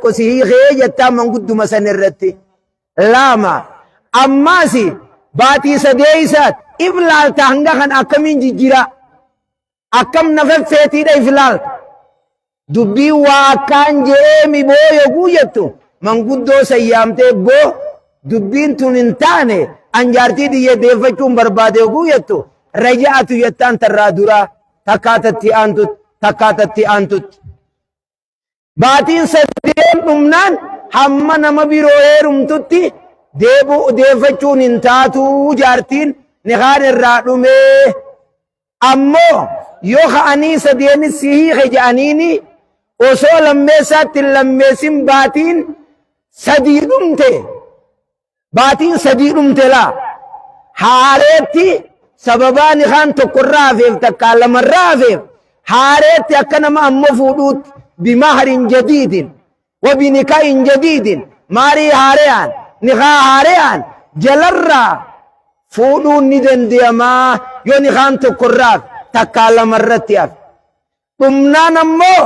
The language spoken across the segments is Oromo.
tokko si hiikee jettaa mangudduma san irratti. Lama ammaasi baatii sadeeysaat if laalta hanga kan akkamiin jijjira akkam nafeffeetiidha if laalta dubbii waa akkaan je'eemi boo yoguu jettu manguddoo sayyaamtee boo dubbiin tun hin taane anjaartii dhiyye deeffachuun barbaade yoguu jettu raja'atu jettaan tarraa duraa takkaatatti aantut baatiin sadeen dhumnaan hamma nama biroo heerumtutti deeffachuun hin taatu jaartiin nikaan irraa dhumee ammoo yoo ka'anii sadeenis si hiike je'aniini osoo lammeessaatti hin lammeessin baatiin sadii dhumte laa haareetti sababaa nikaan tokkorraa hafeef takkaa lamarraa hafeef haareetti akka nama ammoo fuudhuutti bimaharin jadiidin وبنكاء جديد ماري هاريان نخا هاريان جلرا فولو ندن ديما يو نخان تقراب تكالا مرتياف تمنا نمو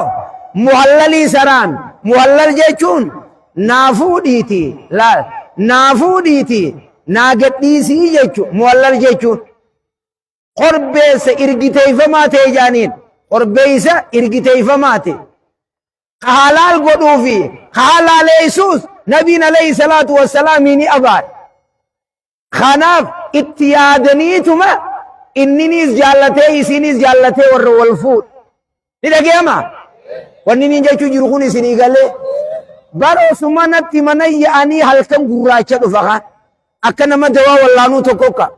محللي سران محلل جيچون نافو ديتي لا نافو ديتي ناگت ديسي جيچون محلل جيچون قربيس ارگتي فماتي جانين قربيس ارگتي فماتي حلال قدوفي حلال يسوس نبينا عليه الصلاة والسلام إني أبار خناف اتيادنيتما إنني جالتي إسيني جالتي والفود لذا كيما وانني جايتو جرغوني سيني قال لي بارو سمانت مني أني هلكم قراجة فخان أكنا ما دوا واللانو تكوكا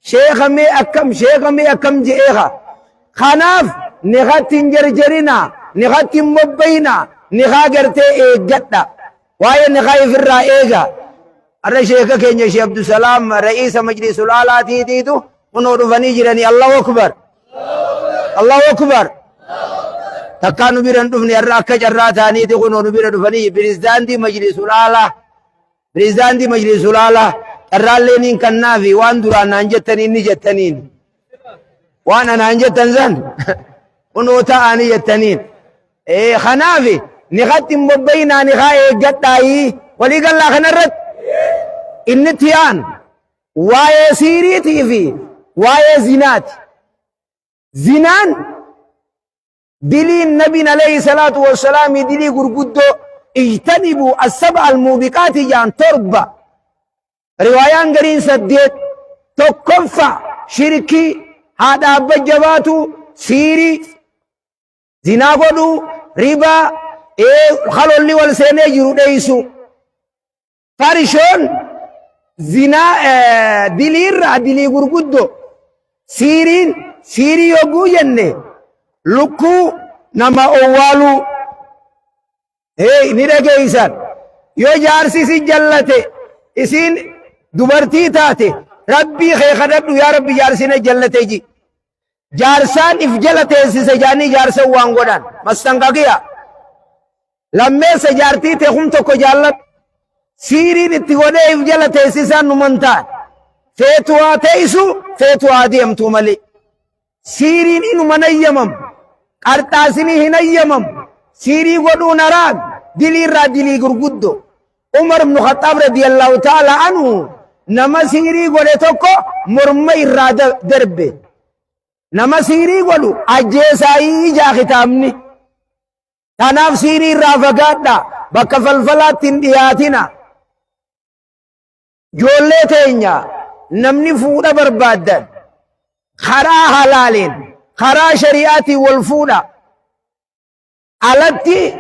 شيخ مي أكم جئيها خناف نغات جرجرنا نغات مبينا نغا قرتي إيجاتا وايا نغا يفرا إيجا الرشيخ كينيا شي عبد السلام رئيس مجلس الآلاتي ديدو ونورو فنيجراني الله أكبر الله أكبر تكانو بيران دفني الراكة جراتاني دي ونورو بيران دفني بريزدان دي مجلس الآلة بريزدان دي مجلس الآلة الرالينين كنافي وان دوران نانجتنين نجتنين وانا نانجتن زن ونوتا آني جتنين إيه خنافي نغتم مبينا نغاية قطعي ولي قال الله خنرت النتيان واي سيريتي في واي زينات زينان دلي النبي عليه الصلاة والسلام دلي قرقودو اجتنبوا السبع الموبقات جان تربة روايان قرين سديت تكفى شركي هذا بجباتو سيري زنا قدو ربا خلو اللي والسيني جرو ديسو فارشون زنا دلي قرقودو سيري يوغو جنة لكو نما أولو نرقى إيسان يو جارسي سي جلته إسين دبرتي تاتي ربي خيخدت يا ربي جارسينا جلته جي جارسان إفجلته سيسجاني جارسا وانغودان مستنقاقيا لما سجارتي تخم تكو جالت سيرين اتغودي إفجلته سيسان نمانتان فيتوا تيسو فيتوا ديمتو ملي سيرين إنو من يمم أرتاسيني هنا يمم سيري ودو نراغ دلي را دلي غرغدو عمر بن الخطاب رضي الله تعالى عنه نما سيري ودتوكو مرمي را دربه نما سيري ودو اجيساي جا ختامني تناف سيري را فغادا بك فلفلات دياتنا جولة تينيا نمني فودا بربادن خرا حلالين خرا شريعتي والفودا alatti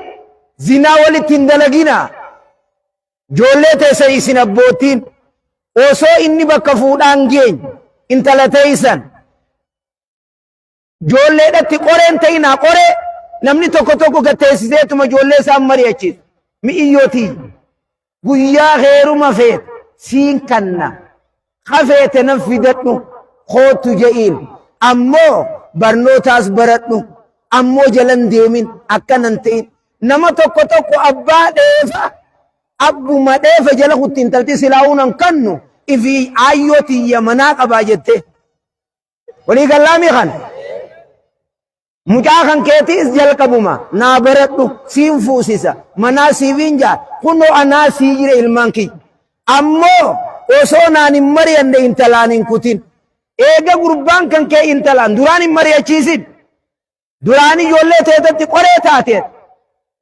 zinaa walitti hin dalagina joollee teessa isin abbootiin osoo inni bakka fuudhaan geenye intala teessan joolleedhatti qoreen ta'inaa qoree namni tokko gatteessiseetuma joollee isaan mari'achiisu mi'iyyootii guyyaa heeruma feet siin kanna hafeete nan fidadhu kootu je'iin ammoo barnootaas baradhu ammoo jalan deemin akkanan ta'in nama tokko abbaa dheefa abbuma dheefa jala kutti intalti silaa'uunan kannu ifi ayyootii yamanaa qabaa jette walii gallaami kan Mucaa keetiis jalqabuma naa baradhu siin fuusisa manaa siifiin jaa kunoo anaa sii jira ilmaan kiyya ammoo osoo naan hin mari'anne intalaan hin kutin eega gurbaan kan kee intalaan duraan hin mari'achiisin duraan ijoollee teetatti qoree taateen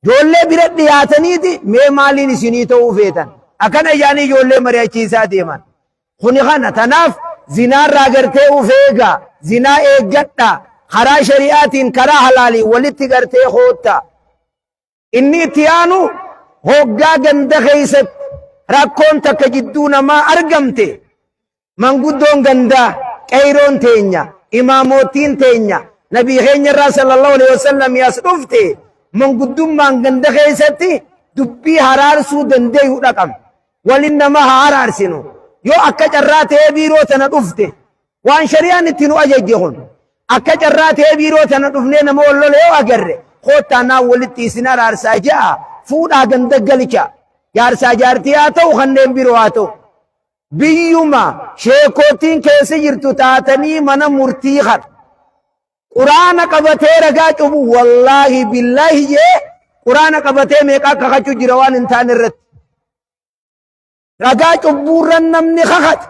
ijoollee bira dhiyaataniiti mee maaliin isinii ta'uu feetan akkana ijaanii ijoollee mari'achiisaa deeman kuni kana tanaaf zinaarraa gartee uf eegaa zinaa eeggadhaa karaa shari'aatiin karaa halaalii walitti gartee hoottaa inni itti aanu hoggaa ganda keessatti rakkoon takka jidduu namaa argamte manguddoon gandaa qeyroon teenya imaamoottiin teenya nabii keenya irraa sallallahu alaihi wasallam yaas dhufte manguddummaan ganda keessatti dubbii haraarsuu dandeeyu dhaqam walin nama haa araarsinu yoo akka carraa ta'ee biiroo tana dhufte waan shari'aan itti nu ajajje kun akka carraa ta'ee biiroo tana dhufnee nama wallole yoo agarre koottaa naa walitti isin araarsaa ja'a fuudhaa ganda galcha jaarsaa jaartii haa ta'u kanneen biroo haa ta'u biyyuma sheekootiin keessa jirtu taatanii mana murtii kan quraana qabatee ragaa cubu wallaahi billaahi jee quraana qabatee meeqaa kakachuu jira waan hin taane irratti ragaa cubbuurran namni kakate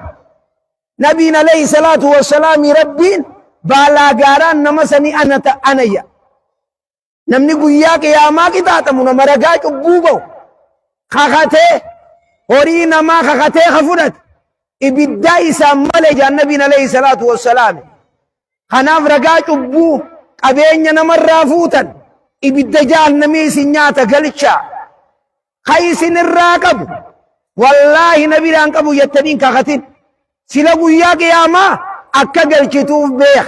nabiin alayhi salaatu wassalaami rabbiin baalaa gaaraan nama sanii anayya namni guyyaa qiyaamaa qixaaxamu nama ragaa cubbuu ba'u kakatee horii namaa kakatee ka fudhate ibiddaa isaan malee jaan nabiin alayhi salaatu wassalaami kanaaf ragaa cubbuu qabeenya namarraa fuutan ibidda jahannamii isin nyaata galchaa ka isin irraa qabu wallaahi nabiraan qabu jettaniin kakatin sila guyyaa qiyaamaa akka galchituuf beek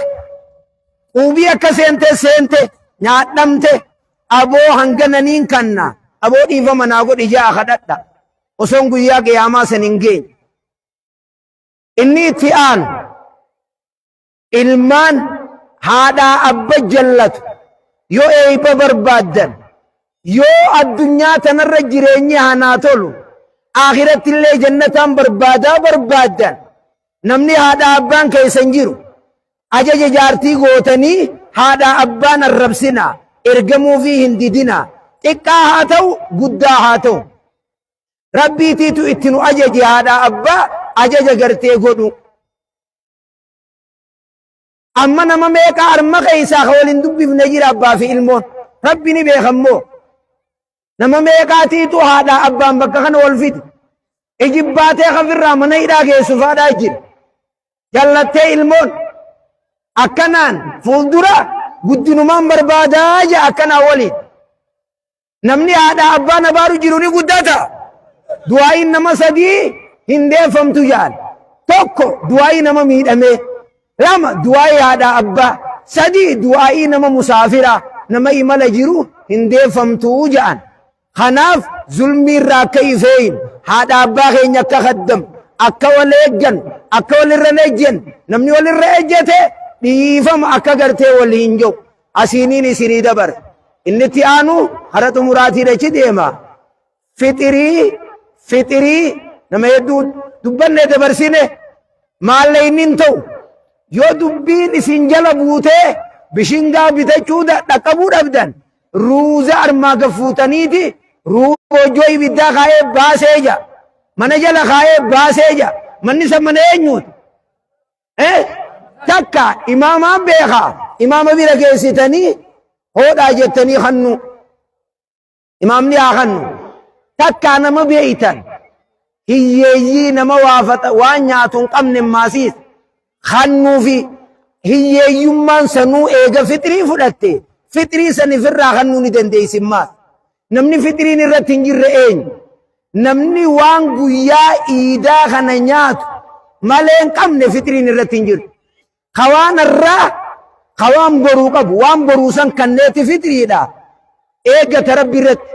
quubii akka seente nyaadhamte aboo hangananiin kanna aboo dhiifama naa godhi jaa kadhadha osoon guyyaa qiyaamaa san hin geenye inni itti aanu ilmaan haadhaa abba jallatu yoo eeyba barbaaddan yoo addunyaa tanarra jireenyi hanaa tolu akhiratti illee jannataan barbaaddan namni haadhaa abbaan keessan jiru ajaja jaartii gootanii haadhaa abbaan arrabsinaa ergamuu fi hin didinaa xiqqaa haa ta'u guddaa haa ta'u rabbiitiitu itti nu ajaje haadhaa abbaa ajaja gartee godhu amma nama meeqaa arma keessaa ka waliin dubbifne jira abbaa fi ilmoon rabbi ni beekammoo nama meeqaatiitu haadhaa abbaan bakka kana wal fide ijibbaatee kafirraa mana hidhaa geessuuf haadhaa jira jallattee ilmoon akkanaan fuuldura guddinumaan barbaadaa jaa akkanaa waliin namni haadhaa abbaan abaaru jiru ni guddata du'aayin nama sadii hin deeffamtu jaan tokko du'aayi nama miidhame lama du'aayi haadhaa abbaa sadii du'aayi nama musaafira nama imala jiru hin deeffamtu jaan kanaaf zulmii irraa akka ifeeyin haadhaa abbaa keenya akka kaddam akka wal eeggan akka walirra ejjen namni walirra ejjete dhiifama akka gartee waliin jiru asiiniin isinii dabar inni itti aanu hara xumuraatiidhachi deema fixirii nama hedduu dubbanne dabarsine maalle inni ta'u yoo dubbiin isin jala buutee bishingaa bitachuu dhaqqabuu dhabdan ruuza armaa gaffuutaniiti ruubojoo ibiddaa kaa'ee baasee ja mana jala kaa'ee baasee ja manni san mana eenyuuti takka imaamaan beekaa imaama bira geessitanii hoodhaa jettanii kannu imaamni haa kannu takkaa nama beeytan hiyyeeyyii nama waan nyaatu hin qabne maasiis kannuufi hiyyeeyyummaan sanuu eega fixrii fudhatte fixrii san ifirraa kannuu ni dandeeysin maas namni fixriin irratti hin jirre eenyu namni waan guyyaa iidaa kana nyaatu malee hin qabne fixriin irratti hin jirtu kawaan irraa kawaan boruu qabu waan boruu san kanneeti fixriidha eeggata rabbi irratti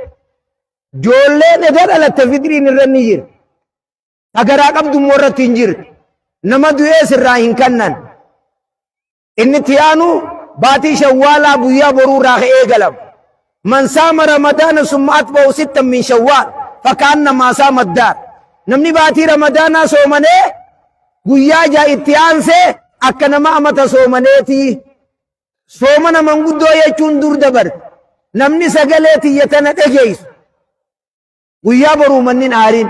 joolleen eda dhalatte fixriin irra ni jira agaraa qabdummoo irratti hin jirtu nama du'ees irraa hin kannan inni itti aanu baatii shawwaalaa guyyaa boruu irraa ka'ee galamu man saama ramadaana summa atba'u sittan min shawwaal fakkaannamaa saama addaar namni baatii ramadaanaa soomanee guyyaa jaa itti aansee akka nama amata soomaneetii sooma nama guddoo jechuun dur dabarte namni sagalee tiyyatana dhageessu guyyaa boruu mannin aariin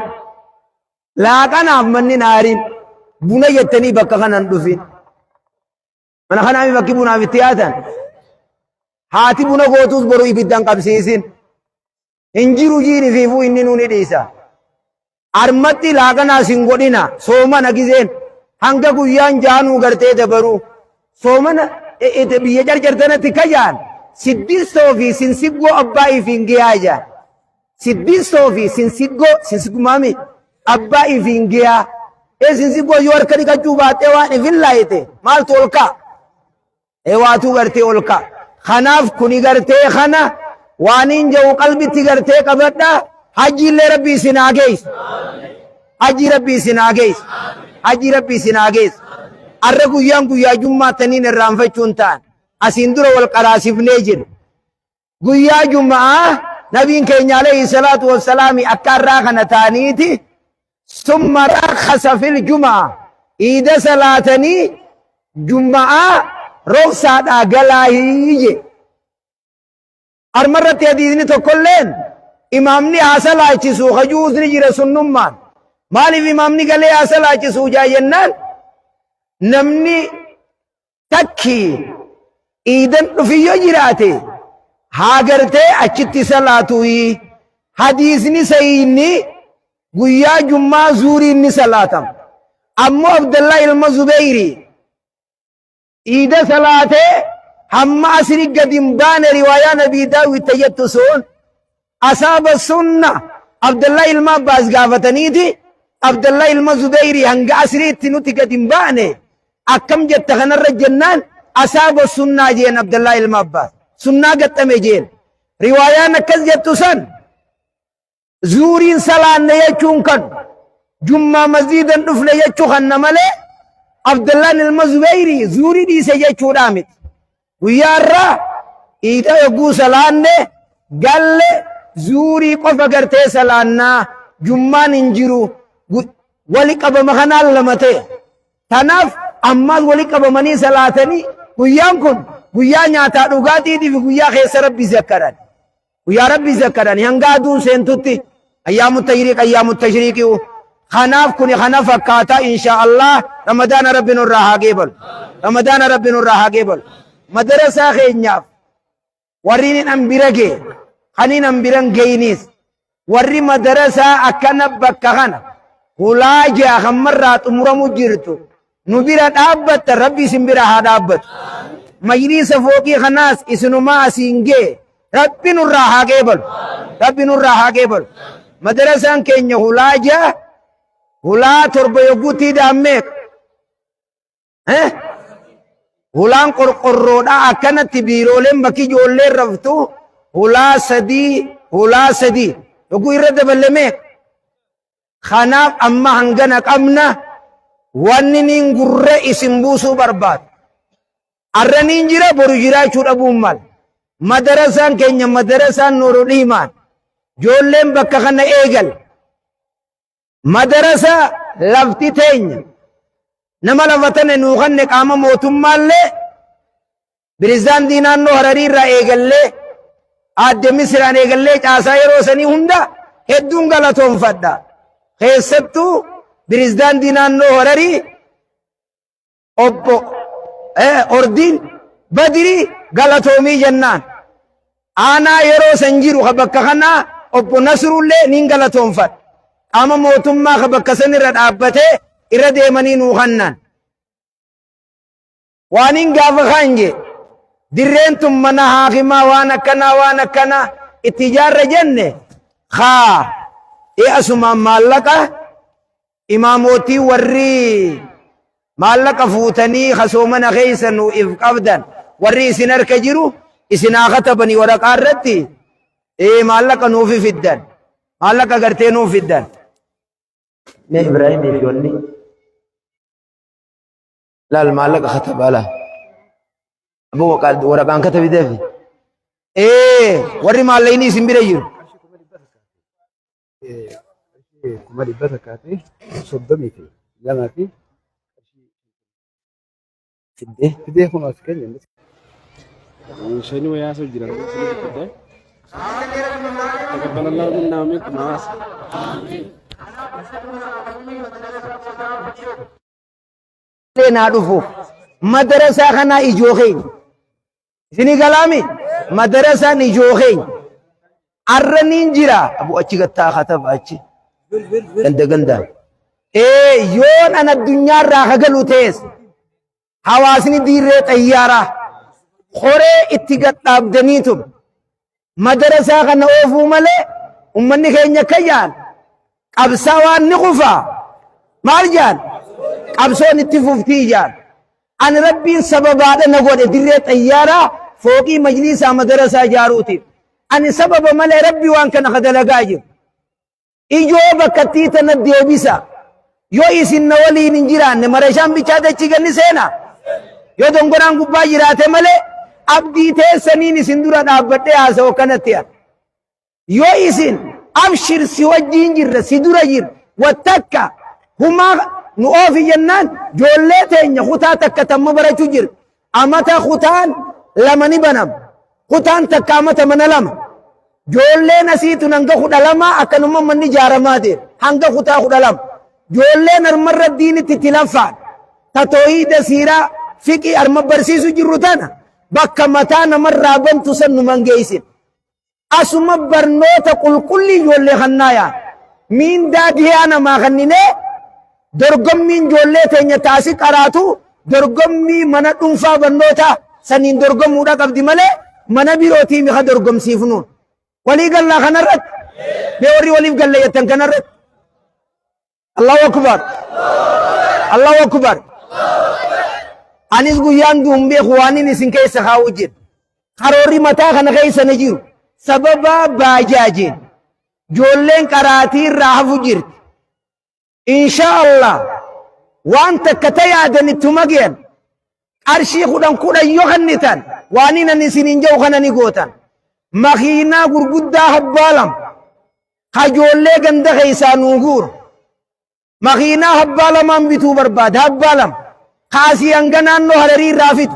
laaqanaaf mannin aariin buna jettanii bakka kanan dhufin mana kanaami bakki bunaaf itti yaatan haati buna gootuus boruu ibiddan qabsiisin hin jiru jiini fiifuu inni nuuni dhiisa armatti laaqanaas hin godhina soomana gizeen hanga guyyaan jaanuu gartee dabaruu soomana biyya jarjartanatti kajaan siddistoo fi sinsiggoo abbaa ifiin giyaa jaan siddistoo fi sinsiggumaami abbaa ifiin giyaa sinsiggoo yoo harka dhiqachuu baattee waan ifin laayite maaltu ol ka'a waatuu gartee ol ka'a kanaaf kuni gartee kana waaniin jedhu qalbitti gartee qabadha hajjiillee rabbii isin haa geessu hajji rabbii isin haa geessu hajji rabbii isin haa geessu arra guyyaan guyyaa jummaataniin irraanfachuun ta'an asiin dura wal qaraasifnee jiru guyyaa jummaa nabiin keenya alayhi salaatu wassalaami akka irraa kana ta'aniiti summa rakhasa fil jumaa iida salaatanii jummaa roobsaadhaa galaahiyye armarratti hadiisni tokkolleen imaamni haa salaachisu hajuusni jira sunnummaan maaliif imaamni galee haa salaachisu jaayennaan namni takki iidan dhufiyyo jiraate haa gartee achitti salaatuyi hadiisni sahiihni guyyaa jummaa zuuriinni salaatam ammoo abdallah ilma zubeyri iida salaatee hamma asri gadin baane riwaayaa nabii daawit tajettu sun asaaba sunna abdallah ilma abbaas gaafataniiti abdallah ilma zubeyri hanga asriitti nuti gadin baane akkam jetta kanarra jennaan asaaba sunnaa jeen abdallah ilma abbaas sunnaa gaxxame jeen riwaayaan akkas jettu san zuuriin salaanne jechuun kan jummaa masjiidan dhufne jechuu kanna malee abdallah ilma zubeyri zuurii dhiise jechuudha miti guyyaa irraa iida yogguu salaanne galle zuurii qofa gartee salaannaa jummaan hin jiru wali qabama kanaan lama ta'e tanaaf ammaas wali qabamanii salaatanii guyyaan kun guyyaa nyaataa dhugaatiitiif guyyaa keessa rabbii zakkaran guyyaa rabbii zakkaran hanga aduun seentutti ayyaamu tashriiqii kanaaf kuni kana fakkaataa insha Allah ramadaana rabbi nurraa haa geebalu ramadaana rabbi nurraa haa geebalu madarasaa keenyaaf warri hin bira gee kaniin hambiran geeyniis warri madarasaa akkana bakka kana hulaa jaa hammarraa xumuramu jirtu nu bira dhaabbatta rabbi isin bira haa dhaabbatu majliisa fooqii kanaas isinumaa asiin gee rabbi nurraa haa geebalu rabbi nurraa haa geebalu madarasaan keenya hulaa jaa hulaa torba yogguutii daammeeq hulaan qorqorroodha akkanatti biirooleen bakki ijoolleen raftu hulaa sadii yogguu irra daballemeeq kanaaf amma hangana qabna wanni niin gurre isin buusuu barbaadu arra niin jira boru jiraachuu dhabuun mal madarasaan keenya madarasaan nuurul iimaan ijoolleen bakka kana eegal madarasa lafti teenya nama lafatane nuukanne qaama mootummaallee pirezidaantii naannoo Hararii irraa eegallee aadde Misiraan eegallee caasaa yeroo sanii hunda hedduun galatoonfadha keessattuu pirezidaantii naannoo Hararii obbo Ordiin Badirii galatoomii jennaan aanaa yeroo san jiru ka bakka kanaa obbo Nasrullee niin galatoonfadha qaama mootummaa ka bakka san irra dhaabbatee irra deemanii nuu kannan waanin gaafa kanje dirreen tun mana haakimaa waan akkana itti ijaarre jenne haa asumaan maallaqa imaamotii warri maallaqa fuutanii kasoomana keessa nuu if qabdan warri isin harka jiru isin haa katabanii waraqaa irratti maallaqa nuufi fiddan maallaqa gartee nuu fiddan ne Ibrahim ijoolli لا المعلقة خطب على أبو قال ورقان كتب دافي وري معلقيني سنبيريو كمالي بركاتي صدمتي جمعتي فديه فديه خلاص كده شنو ويا سجل تقبل الله منا ومنكم عاص لنا دفو مدرسة خنا إجوخين سني كلامي مدرسة نجوخين أرنين جرا أبو أشي قطع خطب أشي ganda yoon ana addunyaa irraa kagalu tees hawaasni diirree xayyaaraa horee itti gadhaabdaniitum madarasaa kana oofuu malee ummanni keenya akka jaan qabsaa waan ni qufaa maal jaan qabsoon itti fuftii jaan ani rabbiin sababaadha na godhe dirree xayyaaraa fooqii majlisaa madarasaa jaaruutiif ani sababa malee rabbi waan kana kadalagaa jiru ijoo bakkattii tana deebisa yoo isin na waliin hin jiraanne marashaan bichaa dachi ganni seena yoo dongoraan gubbaa jiraate malee abdii teessaniin isin dura dhaabbadhee haasa'u kanatti yoo isin abshir si wajjiin jirra si dura jir wattakka humaa nu oofi jennaan joollee teenya kutaa takka tamma barachuu jir amata kutaan lama ni banam kutaan takka amata mana lama joolleen asiitun hanga 12 akkanuma manni jaaramaate hanga kutaa 12 joolleen armarra diinitti tilaffaan tatoohiida siiraa fiqii arma barsiisu jirru tana bakka mataa namarraa bantu san nu mangeessin asuma barnoota qulqullii joollee kannaaya miindaa dhiyaa namaa kanninee dorgommiin joollee teenya taasi qaraatu dorgommii mana dhuunfaa barnoota saniin dorgomuudha qabdi malee mana birootii mika dorgomsiifnuun ولي قال لا خنرت بيوري ولي قال لي يتنكنرت الله أكبر الله أكبر أنيس قيان دوم بإخواني نسين كيس خاوجين خروري متى خن كيس نجيو سببا باجاجين جولين كراتير راحفو جيرت إن شاء الله وانت كتايا دني تمجين أرشي خدام كودا يوخنتان وانينا نسين جو خناني قوتان مخينا غرغدا حبالم خجولة گنده خيسا نوغور مخينا حبالم هم بيتو برباد حبالم خاصي انگا نانو حرري رافت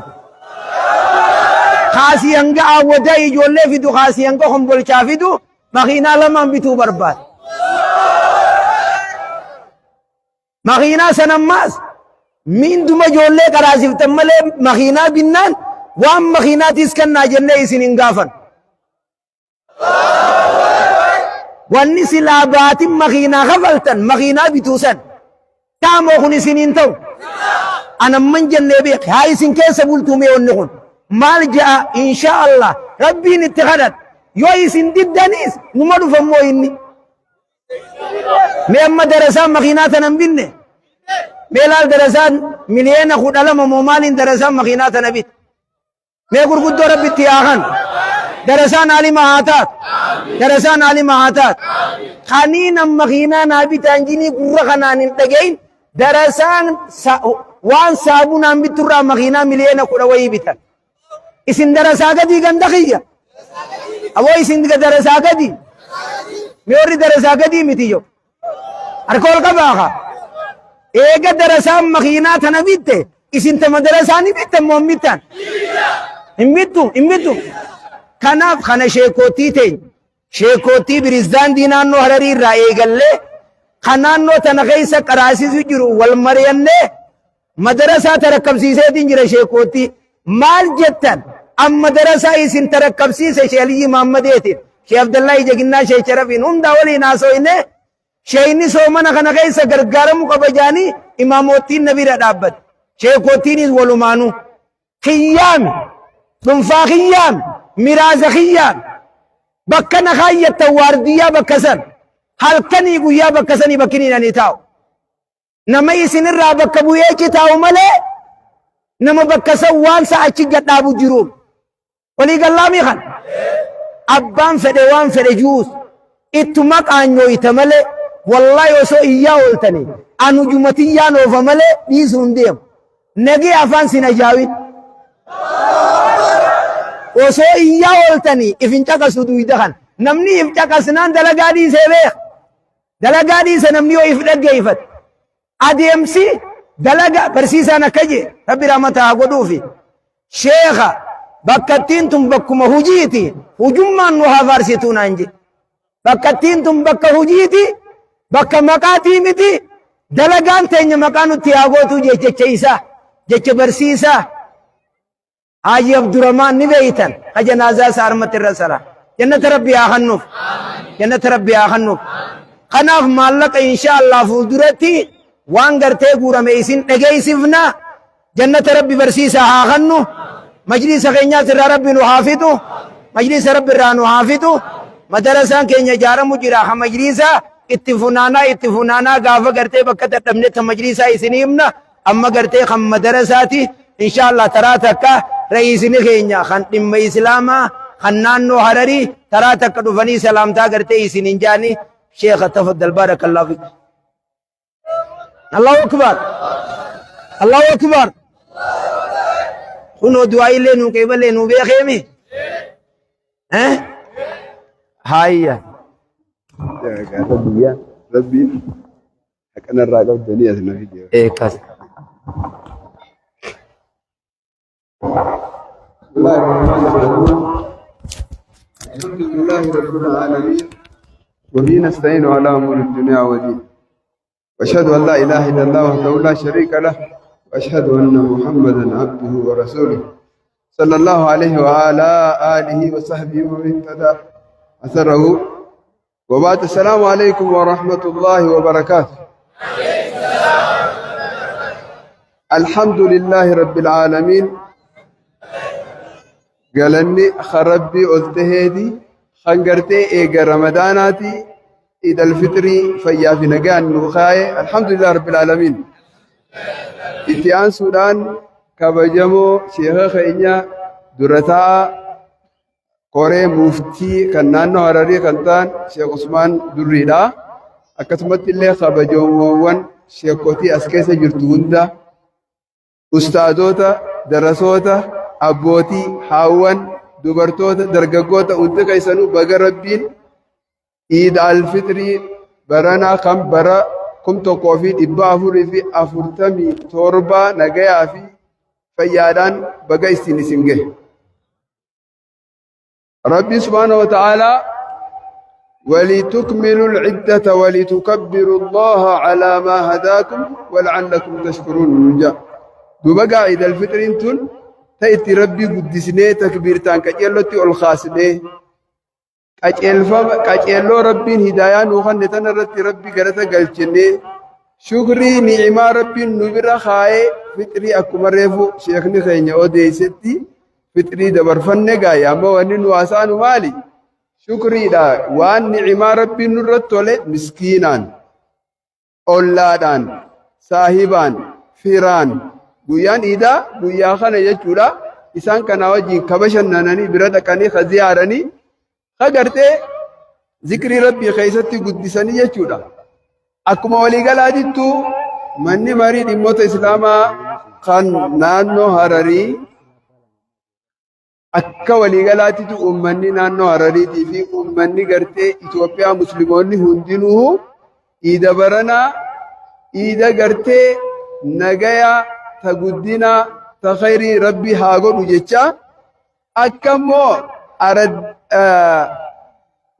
خاصي انگا آودا جولة فيدو خاصي انگا خمبول چافدو مخينا لم هم بيتو برباد مخينا سنماس مين دوما جولة قراسف تمالي مخينا بنان وام مخينا تسكن ناجنة اسين انگافن واني سلابات مخينا غفلتن مخينا بتوسن تامو خني سنين تو انا من جنة بيك هاي سن كيس بولتو ميون مال جاء ان شاء الله ربي نتخدت يوي سن ددانيس نمدو فمو اني ميما درسان مخينا تنبيني ميلال درسان مليين خود علم ومالين درسان مخينا تنبيت ميقول قدو ربي تياغن درسان علي مهاتات درسان علي مهاتات خانين مخينا نابي تانجيني قرى خنان انتقين درسان وان سابون عم بترى مخينا ملينا قروي بتن اسن درسا قدي قندقية او اسن درسا قدي ميوري درسا قدي متيو اركول قباخا ايقا درسان مخينا تنبيت اسن تم درساني بيت مومتان امبتو كناف خنا شيكوتي تين شيكوتي بريزدان دينانو هرري رأي قلّي خنانو تنخيسا قراسي سجرو والمريان مدرسة تركب سيسي دينجر شيكوتي مال جتن ام مدرسة اسن تركب سيسي شيالي محمد يتين شي عبد الله جگنا شي شرفين هم داولي ناسو انه شيني سومن خنا خيسا گرگارمو قبجاني اماموتين نبي ردابت شيكوتين ولمانو خيام دنفا خيام ميراز خيام بكنا خاية واردية بكسن هل كني قويا بكسني بكني نانيتاو نما يسن الرا بكبو يجي تاو ملي نما بكسن وانسا اچيقت ابو جروم ولي قلامي خان ابان فده وان فده جوز اتماك آنيو يتملي والله يوسو إياه ولتني انو جمتيانو فملي ديسون ديم نگي افان سنجاوين وسو إياه ولتني إفنشاك سودويدخان نمني إفنشاك سنان دلقادي سيبيخ دلقادي سنمني وإفدق إفت أديمسي دلقا برسيسانا كجي ربي رحمتها قدوفي شيخة bakkattiin tun bakkuma hujiiti hujummaan nu haa faarsituu naan je bakkattiin tun bakka hujiiti bakka maqaatii miti dalagaan teenya maqaa nutti haa gootu jecha isaa jecha barsiisaa Haji Abdurrahman ni beeytan ka janaazaa isaa harmatti irra sala jannata rabbi haa kennuuf jannata rabbi haa kennuuf kanaaf maallaqa inshaallah fuulduratti waan gartee guurame isin dhageessifna jannata rabbi barsiisaa haa kennu majlisa keenyaas irraa rabbi nu haafitu majlisa rabbi irraa nu haafitu madarasaan keenya ijaaramu jira ha majlisa itti funaanaa gaafa gartee bakka dadhabnetti majlisa isin himna amma gartee kan madarasaati inshaallah taraa takka ra'iisni keenya kan dhimma islaamaa kan naannoo hararii taraa takka dhufanii salaamtaa gartee isin hin jaani sheekha tafaddal baarakallahu fik Allahu akbar Allahu akbar kuno du'a illee nu qeebalee nu beekemi hayya rabbiin haqanarraa qabdanii as na fide eekas الحمد لله رب العالمين وبه نستعين على امور الدنيا والدين واشهد ان لا اله الا الله وحده لا شريك له واشهد ان محمدا عبده ورسوله صلى الله عليه وعلى اله وصحبه ومن اهتدى اثره وبعد السلام عليكم ورحمه الله وبركاته الحمد لله رب العالمين قالني خربي قلتهدي خنقرتي إيقا رمضاناتي إيد الفطري فيا في نقان نخاي الحمد لله رب العالمين إتيان سودان كبجمو شيخ خينيا درتا قوري مفتي كنانو هراري كنتان شيخ عثمان دريدا أكتمت اللي خبجموان شيخوتي أسكيس جرتوندا أستاذوتا درسوتا abbootii haawwan dubartoota dargaggoota hundi keessanuu baga rabbiin iid alfitrii baranaa kan bara 1447 nagayaa fi fayyaadhaan baga isin gahe rabbi subhanahu wa ta'ala ولتكملوا العدة ولتكبروا الله على ما هداكم ولعلكم تشكرون دوبا عيد الفطر انتن تأتي ربي قدسني تكبيرتان كأجلتي الخاسني كأجلو ربي هدايان وخنتنا رتي ربي قرأت قلتني شكري نعمة ربي نبرا خاي فطري أكو مريفو شيخني خيني أودي ستي فطري دبر فنقا يا موانين واسان مالي شكري دا وان نعمة ربي نرتولي مسكينان أولادان صاحبان فيران guyyaan iidaa guyyaa kana jechuudha isaan kana wajjin kabashannananii bira dhaqanii ziyaaranii gartee zikrii rabbii keessatti guddisanii jechuudha akkuma waliigalaatittu manni marii dhimmoota islaamaa kan naannoo hararii akka waliigalaatittu ummanni naannoo harariitii fi ummanni gartee Itoophiyaa muslimoonni hundinuu iida baranaa iida gartee nagayaa تقدنا تخيري ربي هاغو جيتشا أكمو أرد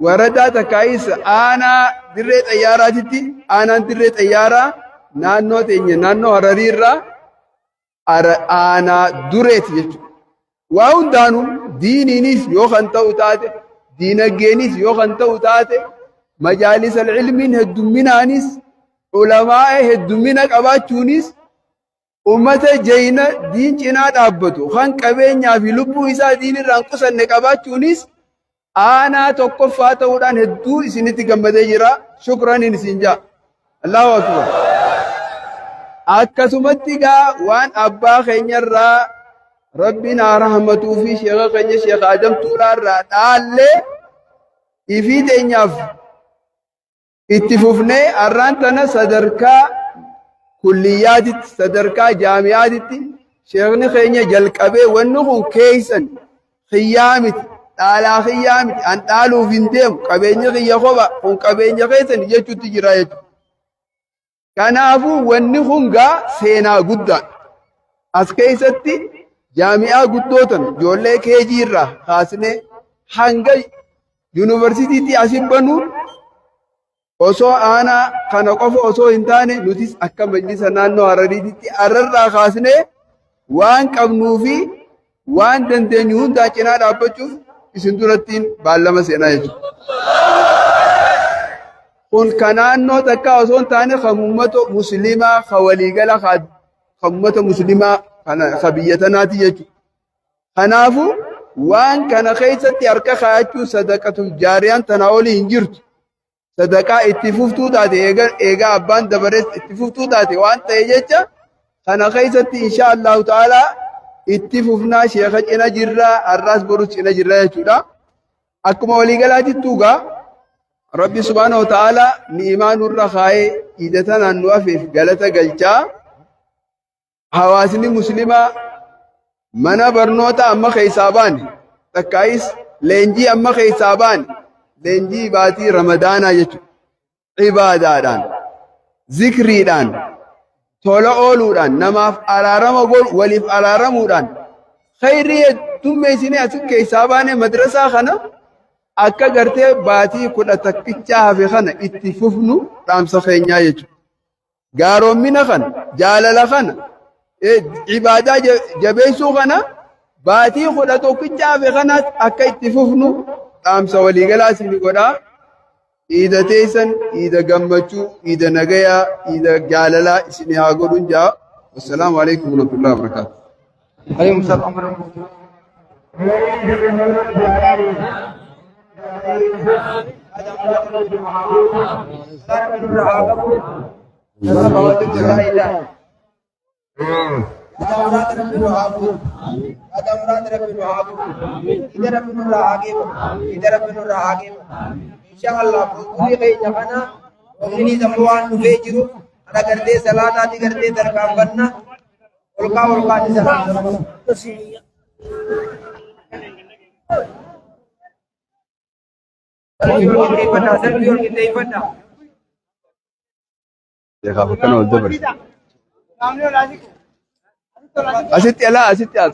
وردا تكايس أنا دريت أياراتي أنا دريت أيارا نانو تيني نانو هرريرا أنا دريت جيتشو واون دانو ديني نيس يوخن توتاتي دين الجينيس يوخن توتاتي مجالس العلم هدومنا نيس علماء هدومنا كباتشونيس ummata jeyna diin cinaa dhaabbatu kan qabeenyaa fi lubbuu isaa diin irraan qusanne qabaachuunis aanaa tokkoffaa ta'uudhaan hedduu isinitti gammadee jira shukraniin isin jaa Allahu akbar akkasumatti gaa waan abbaa keenyarraa rabbiin haa rahmatuu fi sheekha keenya sheekh Adam Tuulaarraa dhaallee ifii teenyaaf itti fufnee arraan tana sadarkaa كليات صدركا جامعات شيخنا خينيا جلقبه ونخون كيسن خيامت على خيامت أن تعالوا فيندم قبيني خيا خبا خون قبيني خيسن يجو تجرايت كان أبو ونخون غا سينا قدان أسكيستي jaami'aa guddootan ijoollee keejii irraa kaasnee hanga yuunivarsiitiitti asin banuun osoo aanaa kana qofa osoo hin taane nutis akka majlisa naannoo Harariititti Hararraa kaasnee waan qabnuu fi waan dandeenyu hundaa cinaa dhaabbachuuf isin durattiin baallama seenaa jechuudha. Kun kan naannoo takkaa osoo hin taane kan uummata musliimaa kan waliigala kan uummata musliimaa kan biyya tanaati jechuudha. Kanaafuu waan kana keessatti harka kaa'achuun sadaqatu jaariyaan tanaa olii hin jirtu. Sadaqaa itti fuftuu taate eegaa abbaan dabarees itti fuftuu taate waan ta'e jecha kana keessatti insha Allahu ta'ala itti fufnaa sheekha cina jirraa har'aas borus cina jirraa jechuudha. Akkuma waliigalaatittuu gaa Rabbi subhaanahu wa ta'ala ni'imaa nurra kaa'ee iidata naannoo hafeef galata galchaa. Hawaasni muslimaa mana barnoota amma keessaa baane takkaayis leenjii amma keessaa baane leenjii baatii ramadaanaa jechuudha. Ibaadaadhaan, zikriidhaan, tola ooluudhaan, namaaf araarama godhu, waliif araaramuudhaan khayrii hedduummeessinee as keessaa baane madrasaa kana akka gartee baatii 11 hafe kana itti fufnu dhaamsa keenyaa jechuudha. Gaaroommina kana, jaalala kana, ibaadaa jabeessuu kana baatii 11 hafe kana akka itti fufnu dhaamsa waliigalaa isin godhaa. Iida teessan, iida gammachuu, iida nagayaa, iida jaalalaa isin haa godhuun jaa. Wassalaamu alaikum warahmatullahi wabarakatuh. Alaikum salaam Insyaallah bukti kayaknya kana ini semua nufe jiru ada gerde salana di gerde terkambanna ulka di sana Ya kamu kan udah ber. Asyik ya lah, asyik ya.